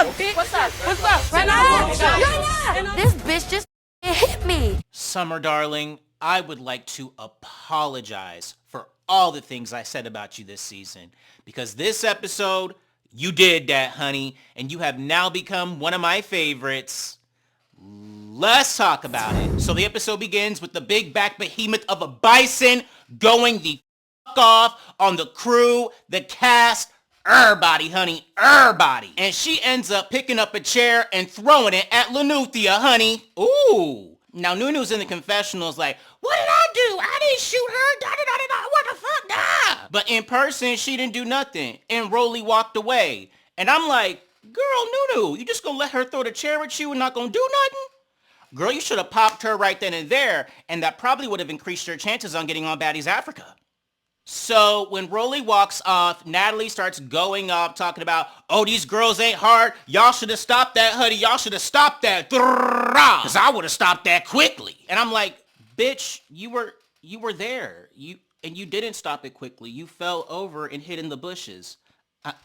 up, bitch? What's up? Right now. This bitch just hit me. Summer, darling, I would like to apologize for all the things I said about you this season. Because this episode, you did that, honey. And you have now become one of my favorites. Let's talk about it. So the episode begins with the big back behemoth of a bison going the fuck off on the crew, the cast, everybody, honey, everybody. And she ends up picking up a chair and throwing it at Lanuthia, honey. Ooh. Now Nunu's in the confessionals like, what did I do? I didn't shoot her. Da, da, da, da, da. What the fuck? Nah. But in person, she didn't do nothing. And Rollie walked away. And I'm like, girl, Nunu, you just gonna let her throw the chair at you and not gonna do nothing? Girl, you should have popped her right then and there, and that probably would have increased your chances on getting on Baddies Africa. So when Rollie walks off, Natalie starts going up, talking about, oh, these girls ain't hard. Y'all should have stopped that, honey. Y'all should have stopped that. Because I would have stopped that quickly. And I'm like, bitch, you were there. You didn't stop it quickly. You fell over and hid in the bushes.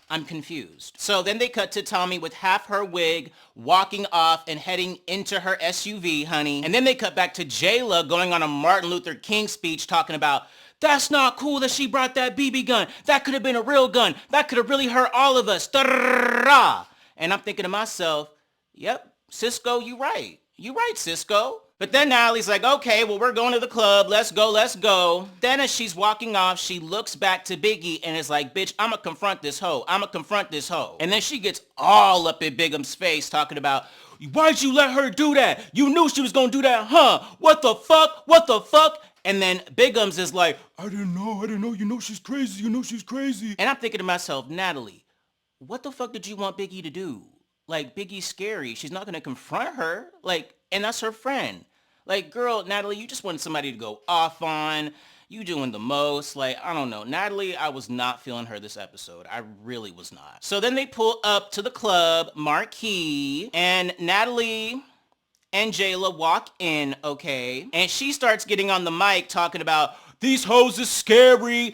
I'm confused. So then they cut to Tommy with half her wig, walking off and heading into her SUV, honey. And then they cut back to Jayla going on a Martin Luther King speech talking about, that's not cool that she brought that BB gun. That could have been a real gun. That could have really hurt all of us. And I'm thinking to myself, yep, Cisco, you right. You right, Cisco. But then Natalie's like, okay, well, we're going to the club. Let's go. Then as she's walking off, she looks back to Biggie and is like, bitch, I'ma confront this hoe. And then she gets all up in Bigum's face talking about, why'd you let her do that? You knew she was gonna do that, huh? What the fuck? And then Bigums is like, I didn't know. You know she's crazy. And I'm thinking to myself, Natalie, what the fuck did you want Biggie to do? Like, Biggie's scary. She's not gonna confront her. Like, and that's her friend. Like, girl, Natalie, you just wanted somebody to go off on. You doing the most. Like, I don't know. Natalie, I was not feeling her this episode. I really was not. So then they pull up to the club, Marquee, and Natalie and Jayla walk in, okay? And she starts getting on the mic talking about, these hoes is scary.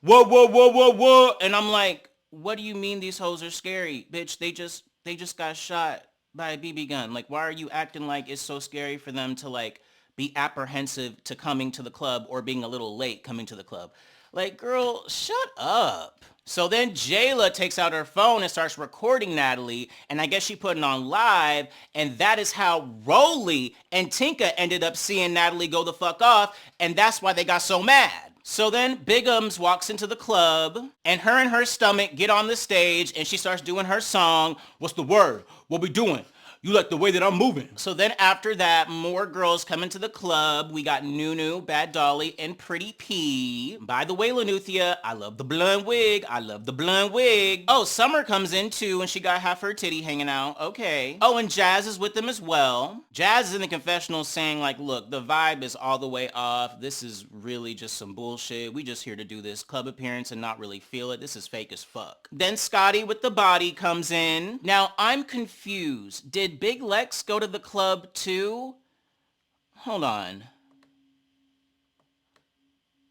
Whoa. And I'm like, what do you mean these hoes are scary? Bitch, they just got shot by a BB gun. Like, why are you acting like it's so scary for them to, like, be apprehensive to coming to the club or being a little late coming to the club? Like, girl, shut up. So then Jayla takes out her phone and starts recording Natalie, and I guess she put it on live, and that is how Rollie and Tinka ended up seeing Natalie go the fuck off, and that's why they got so mad. So then Bigums walks into the club, and her stomach get on the stage, and she starts doing her song, what's the word? What we doing? You like the way that I'm moving. So then after that, more girls come into the club. We got Nunu, Bad Dolly, and Pretty P. By the way, Lanuthia, I love the blonde wig. Oh, Summer comes in too, and she got half her titty hanging out. Okay. Oh, and Jazz is with them as well. Jazz is in the confessional saying like, look, the vibe is all the way off. This is really just some bullshit. We just here to do this club appearance and not really feel it. This is fake as fuck. Then Scotty with the body comes in. Now, I'm confused. Did Big Lex go to the club too? Hold on.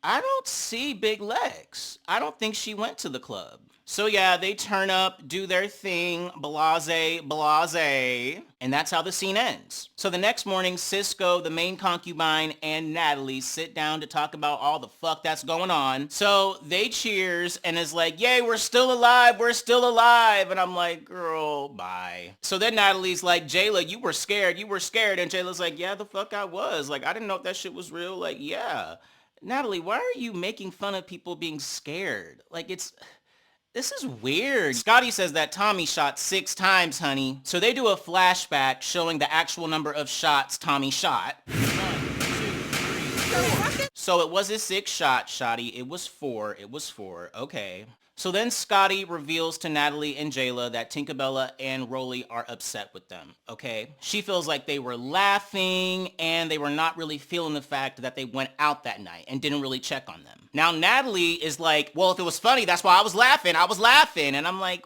I don't see Big Lex. I don't think she went to the club. So yeah, they turn up, do their thing, blase. And that's how the scene ends. So the next morning, Cisco, the main concubine, and Natalie sit down to talk about all the fuck that's going on. So they cheers and is like, yay, we're still alive. And I'm like, girl, bye. So then Natalie's like, Jayla, you were scared. And Jayla's like, yeah, the fuck I was. Like, I didn't know if that shit was real. Like, yeah. Natalie, why are you making fun of people being scared? Like, this is weird. Scotty says that Tommy shot 6 times, honey. So they do a flashback showing the actual number of shots Tommy shot. 1, 2, 3, 4. So it wasn't 6 shots, Shotty. It was 4. Okay. So then Scotty reveals to Natalie and Jayla that Tinkabella and Rollie are upset with them, okay? She feels like they were laughing and they were not really feeling the fact that they went out that night and didn't really check on them. Now Natalie is like, well, if it was funny, that's why I was laughing. And I'm like,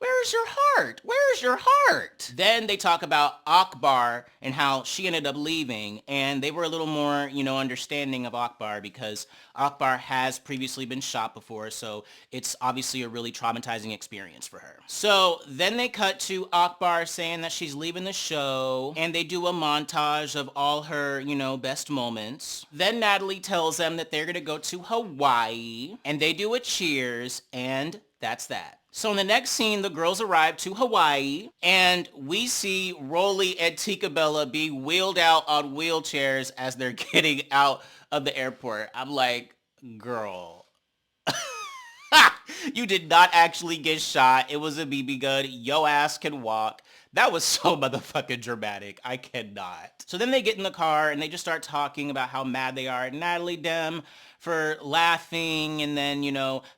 Where is your heart? Where is your heart? Then they talk about Akbar and how she ended up leaving, and they were a little more, understanding of Akbar because Akbar has previously been shot before, so it's obviously a really traumatizing experience for her. So then they cut to Akbar saying that she's leaving the show, and they do a montage of all her, best moments. Then Natalie tells them that they're going to go to Hawaii, and they do a cheers, and that's that. So in the next scene, the girls arrive to Hawaii, and we see Rollie and Tinkabella being wheeled out on wheelchairs as they're getting out of the airport. I'm like, girl. You did not actually get shot. It was a BB gun. Yo ass can walk. That was so motherfucking dramatic. I cannot. So then they get in the car and they just start talking about how mad they are at Natalie Dem for laughing and then,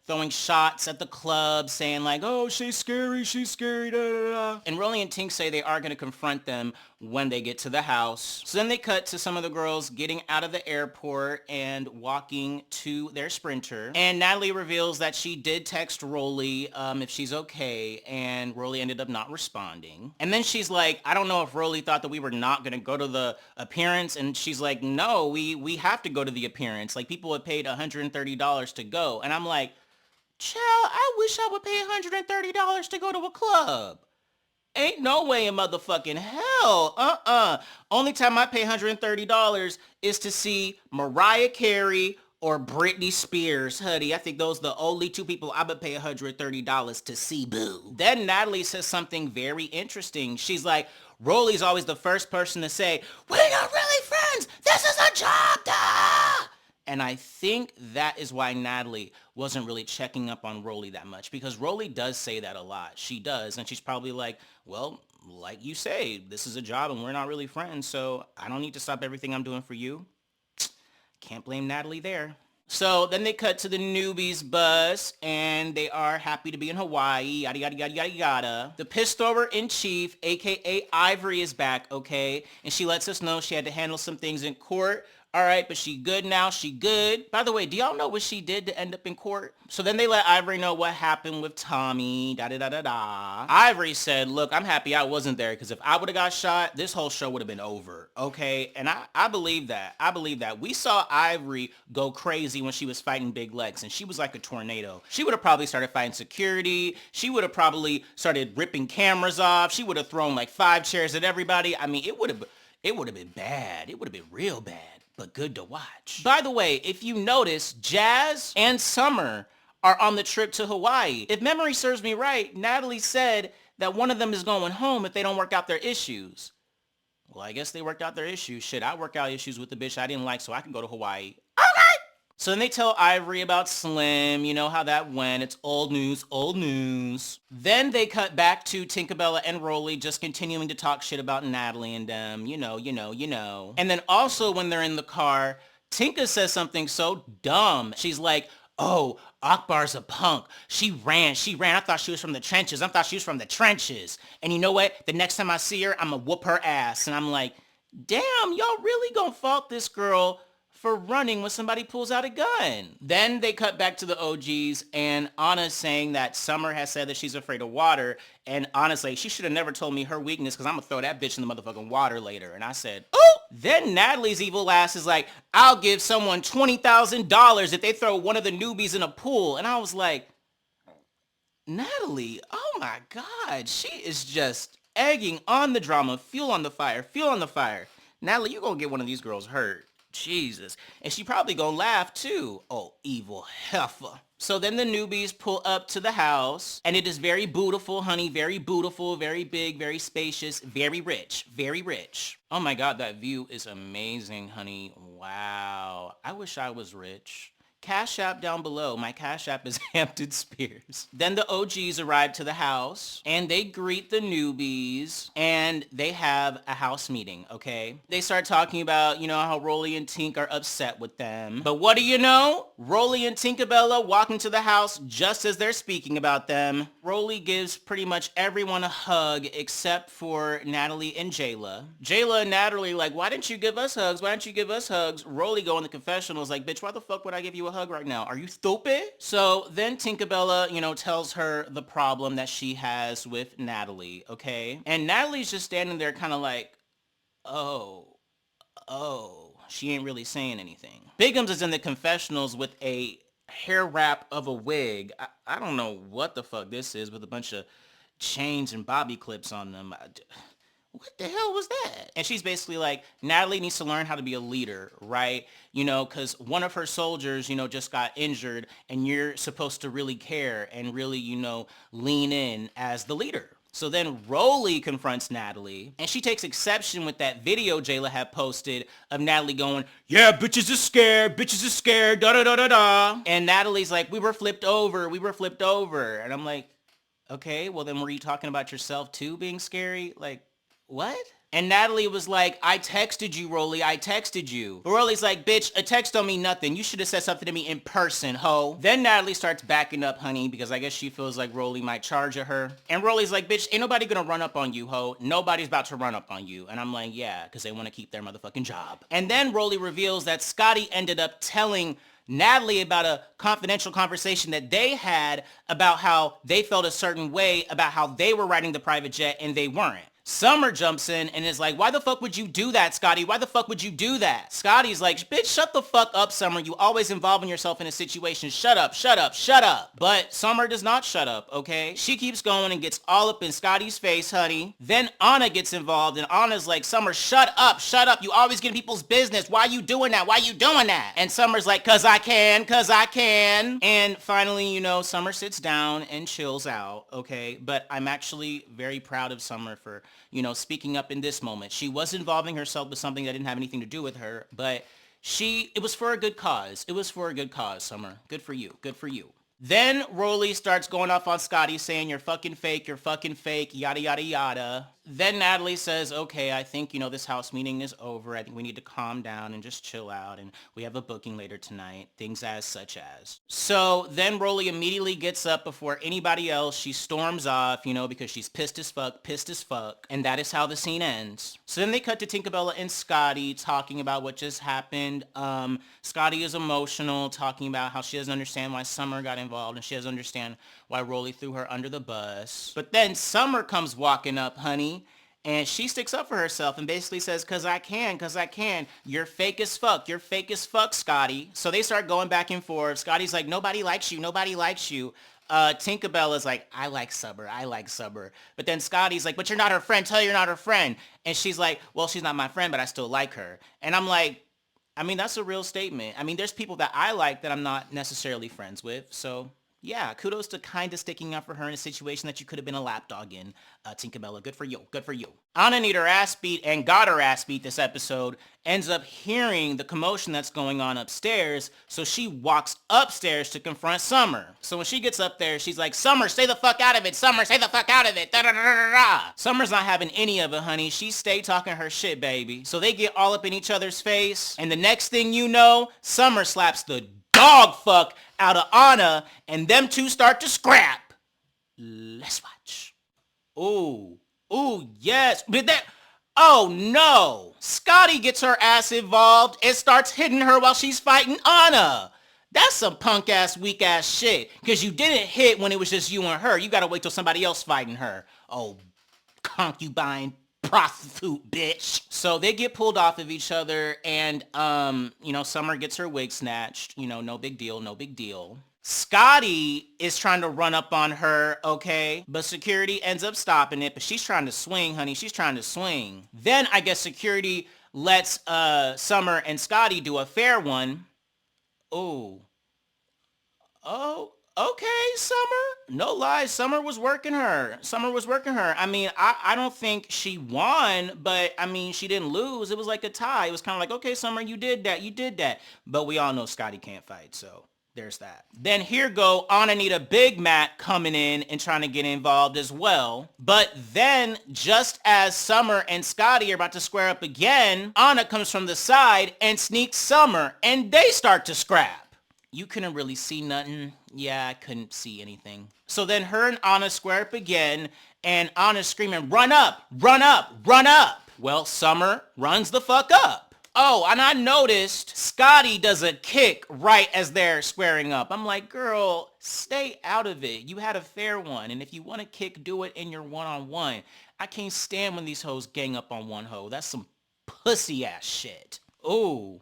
throwing shots at the club saying like, oh, she's scary, da, da, da. And Rollie and Tink say they are going to confront them when they get to the house. So then they cut to some of the girls getting out of the airport and walking to their Sprinter. And Natalie reveals that she did text Rollie if she's okay, and Rollie ended up not responding. And then she's like, I don't know if Rollie thought that we were not going to go to the appearance. And she's like, no, we have to go to the appearance. Like, people have paid $130 to go. And I'm like, child, I wish I would pay $130 to go to a club. Ain't no way in motherfucking hell. Only time I pay $130 is to see Mariah Carey or Britney Spears, honey. I think those are the only two people I would pay $130 to see, boo. Then Natalie says something very interesting. She's like, Rollie's always the first person to say, we're not really friends. This is a job, duh. And I think that is why Natalie wasn't really checking up on Rollie that much, because Rollie does say that a lot. She does. And she's probably like, well, like you say, this is a job and we're not really friends, so I don't need to stop everything I'm doing for you. Can't blame Natalie there. So then they cut to the newbies bus, and they are happy to be in Hawaii, yada, yada, yada, yada, yada. The piss thrower in chief, a.k.a. Ivory, is back, okay? And she lets us know she had to handle some things in court. All right, but she good now. She good. By the way, do y'all know what she did to end up in court? So then they let Ivory know what happened with Tommy. Da-da-da-da-da. Ivory said, look, I'm happy I wasn't there, because if I would have got shot, this whole show would have been over. Okay? And I believe that. I believe that. We saw Ivory go crazy when she was fighting Big Legs, and she was like a tornado. She would have probably started fighting security. She would have probably started ripping cameras off. She would have thrown like 5 chairs at everybody. I mean, it would have been bad. It would have been real bad. But good to watch. By the way, if you notice, Jazz and Summer are on the trip to Hawaii. If memory serves me right, Natalie said that one of them is going home if they don't work out their issues. Well, I guess they worked out their issues. Shit, I work out issues with the bitch I didn't like, so I can go to Hawaii. Okay! So then they tell Ivory about Slim, you know how that went. It's old news, old news. Then they cut back to Tinkabella and Rollie just continuing to talk shit about Natalie and them. You know. And then also when they're in the car, Tinka says something so dumb. She's like, oh, Akbar's a punk. She ran. I thought she was from the trenches. And you know what? The next time I see her, I'm gonna whoop her ass. And I'm like, damn, y'all really gonna fault this girl for running when somebody pulls out a gun. Then they cut back to the OGs, and Ahna's saying that Summer has said that she's afraid of water, and honestly, she should have never told me her weakness, because I'm gonna throw that bitch in the motherfucking water later. And I said, oh! Then Natalie's evil ass is like, I'll give someone $20,000 if they throw one of the newbies in a pool. And I was like, Natalie, oh my God, she is just egging on the drama, fuel on the fire. Natalie, you gonna get one of these girls hurt. Jesus. And she probably gonna laugh too. Oh, evil heifer. So then the newbies pull up to the house, and it is very beautiful, honey. Very beautiful, very big, very spacious, very rich, very rich. Oh my God, that view is amazing, honey. Wow. I wish I was rich. Cash App down below. My Cash App is Hampton Spears. Then the OGs arrive to the house, and they greet the newbies, and they have a house meeting, okay? They start talking about, how Rollie and Tink are upset with them. But what do you know? Rollie and Tinkabella walk into the house just as they're speaking about them. Rollie gives pretty much everyone a hug except for Natalie and Jayla. Jayla and Natalie like, why didn't you give us hugs? Rollie go in the confessionals like, bitch, why the fuck would I give you a hug right now. Are you stupid? So then Tinkabella, tells her the problem that she has with Natalie, okay? And Natalie's just standing there kind of like, oh, she ain't really saying anything. Biggums is in the confessionals with a hair wrap of a wig. I don't know what the fuck this is, with a bunch of chains and bobby clips on them. What the hell was that? And she's basically like, Natalie needs to learn how to be a leader, right? Because one of her soldiers, just got injured, and you're supposed to really care and really, lean in as the leader. So then Rollie confronts Natalie, and she takes exception with that video Jayla had posted of Natalie going, yeah, bitches are scared, da-da-da-da-da. And Natalie's like, we were flipped over. And I'm like, okay, well then were you talking about yourself too being scary? Like, what? And Natalie was like, I texted you, Rollie, I texted you. But Rollie's like, bitch, a text don't mean nothing. You should have said something to me in person, ho. Then Natalie starts backing up, honey, because I guess she feels like Rollie might charge at her. And Rollie's like, bitch, ain't nobody gonna run up on you, ho. Nobody's about to run up on you. And I'm like, yeah, because they want to keep their motherfucking job. And then Rollie reveals that Scotty ended up telling Natalie about a confidential conversation that they had about how they felt a certain way about how they were riding the private jet and they weren't. Summer jumps in and is like, why the fuck would you do that, Scotty? Why the fuck would you do that? Scotty's like, bitch, shut the fuck up, Summer. You always involving yourself in a situation. Shut up. But Summer does not shut up, okay? She keeps going and gets all up in Scotty's face, honey. Then Ahna gets involved, and Anna's like, Summer, shut up. You always get in people's business. Why you doing that? And Summer's like, cause I can. And finally, Summer sits down and chills out, okay? But I'm actually very proud of Summer for speaking up in this moment. She was involving herself with something that didn't have anything to do with her, but it was for a good cause. Summer. Good for you. Then Rollie starts going off on Scotty saying, you're fucking fake, yada, yada, yada. Then Natalie says, okay, I think, this house meeting is over. I think we need to calm down and just chill out. And we have a booking later tonight. Things as such as. So then Rollie immediately gets up before anybody else. She storms off, because she's pissed as fuck. And that is how the scene ends. So then they cut to Tinkabella and Scotty talking about what just happened. Scotty is emotional, talking about how she doesn't understand why Summer got involved and she doesn't understand why Rollie threw her under the bus. But then Summer comes walking up, honey. And she sticks up for herself and basically says, cause I can. You're fake as fuck, Scotty. So they start going back and forth. Scotty's like, nobody likes you. Tinkabella's like, I like Summer. But then Scotty's like, but you're not her friend. Tell her you're not her friend. And she's like, well, she's not my friend, but I still like her. And I'm like, that's a real statement. There's people that I like that I'm not necessarily friends with. So yeah, kudos to kind of sticking up for her in a situation that you could have been a lapdog in, Tinkabella. Good for you. Ahna need her ass beat and got her ass beat this episode, ends up hearing the commotion that's going on upstairs, so she walks upstairs to confront Summer. So when she gets up there, she's like, Summer, stay the fuck out of it. Da-da-da-da-da. Summer's not having any of it, honey. She stay talking her shit, baby. So they get all up in each other's face, and the next thing you know, Summer slaps the dog fuck out of Ahna, and them two start to scrap. Let's watch. Ooh, yes. But then, oh no. Scotty gets her ass involved and starts hitting her while she's fighting Ahna. That's some punk ass, weak ass shit. Because you didn't hit when it was just you and her. You gotta wait till somebody else fighting her. Oh, concubine prostitute bitch. So they get pulled off of each other, and Summer gets her wig snatched. No big deal. Scotty is trying to run up on her, okay? But security ends up stopping it, but she's trying to swing, honey. She's trying to swing. Then I guess security lets Summer and Scotty do a fair one. Oh, okay, Summer. No lies, Summer was working her. I don't think she won, but she didn't lose. It was like a tie. It was kind of like, okay, Summer, you did that. But we all know Scotty can't fight, so there's that. Then here go Anna Big Mac coming in and trying to get involved as well. But then, just as Summer and Scotty are about to square up again, Anna comes from the side and sneaks Summer, and they start to scrap. You couldn't really see nothing. Yeah, I couldn't see anything. So then her and Anna square up again, and Anna's screaming, run up. Well, Summer runs the fuck up. Oh, and I noticed Scotty does a kick right as they're squaring up. I'm like, girl, stay out of it. You had a fair one. And if you want to kick, do it in your one-on-one. I can't stand when these hoes gang up on one hoe. That's some pussy ass shit. Ooh.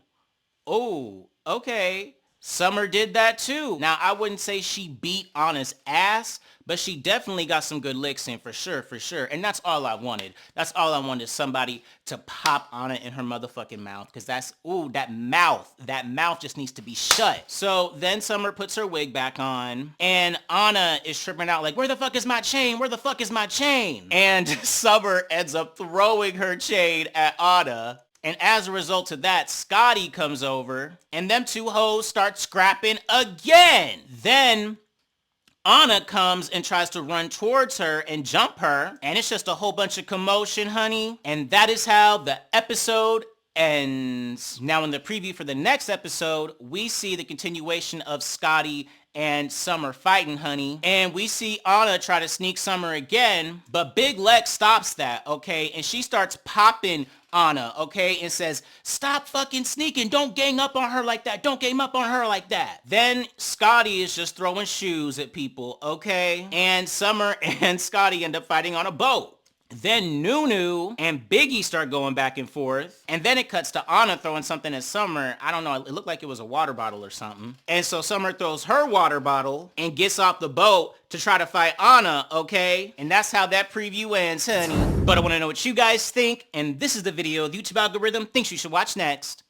Ooh. Okay. Summer did that too. Now, I wouldn't say she beat Ahna's ass, but she definitely got some good licks in for sure, for sure. And that's all I wanted. That's all I wanted, somebody to pop Ahna in her motherfucking mouth, because that's, ooh, that mouth just needs to be shut. So then Summer puts her wig back on, and Ahna is tripping out like, where the fuck is my chain? Where the fuck is my chain? And Summer ends up throwing her chain at Ahna. And as a result of that, Scotty comes over, and them two hoes start scrapping again. Then Ahna comes and tries to run towards her and jump her, and it's just a whole bunch of commotion, honey. And that is how the episode ends. Now, in the preview for the next episode, we see the continuation of Scotty and Summer fighting, honey. And we see Ahna try to sneak Summer again, but Big Lex stops that, okay? And she starts popping Ahna, okay, and says, stop fucking sneaking. Don't gang up on her like that. Don't gang up on her like that. Then Scotty is just throwing shoes at people, okay? And Summer and Scotty end up fighting on a boat. Then Nunu and Biggie start going back and forth. And then it cuts to Ahna throwing something at Summer. I don't know. It looked like it was a water bottle or something. And so Summer throws her water bottle and gets off the boat to try to fight Ahna, okay? And that's how that preview ends, honey. But I want to know what you guys think. And this is the video the YouTube algorithm thinks you should watch next.